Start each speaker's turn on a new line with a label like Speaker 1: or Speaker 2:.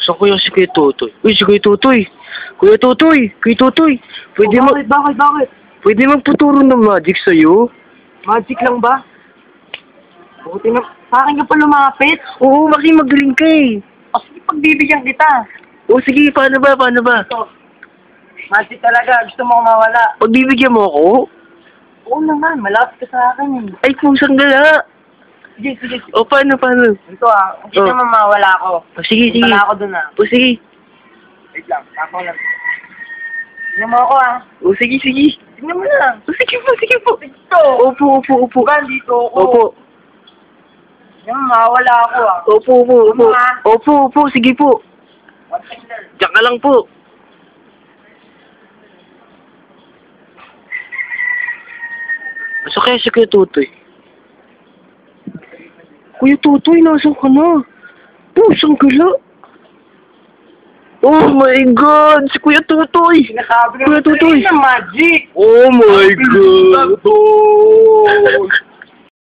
Speaker 1: Saan kaya si Kuya Totoy? Uy, si Kuya Totoy! Kuya Totoy! Kuya Totoy! Pwede
Speaker 2: Oh, bakit?
Speaker 1: Pwede magputuro ng magic sa'yo?
Speaker 2: Magic lang ba? Buti na, sa akin ka pa lumapit.
Speaker 1: Oo, magaling ka eh.
Speaker 2: O sige, pagbibigyan kita.
Speaker 1: Oo, sige, paano ba?
Speaker 2: Ito. Magic talaga, gusto mo mawala.
Speaker 1: Pagbibigyan mo ako?
Speaker 2: Oo naman, malapit ka sa akin eh.
Speaker 1: Ay, pusang gala!
Speaker 2: Sige.
Speaker 1: O, paano?
Speaker 2: Ito hindi naman mawala ako.
Speaker 1: O, sige.
Speaker 2: Punta na ako dun
Speaker 1: O, sige.
Speaker 2: Wait lang, ako lang. Tingnan mo ako
Speaker 1: O, sige.
Speaker 2: Tingnan mo lang.
Speaker 1: O, sige po.
Speaker 2: Ito.
Speaker 1: Opo.
Speaker 2: Diba, dito ako.
Speaker 1: Opo.
Speaker 2: Tingnan mo, mawala ako
Speaker 1: Opo. Sige po. Diyan ka lang po. Asa kaya si Kuya Totoy? Kuya Totoy, nasan ka na? Pusang gala. Oh my God! Si Kuya Totoy!
Speaker 2: Sinasabi
Speaker 1: Kuya Totoy!
Speaker 2: ng magic!
Speaker 1: Oh my God!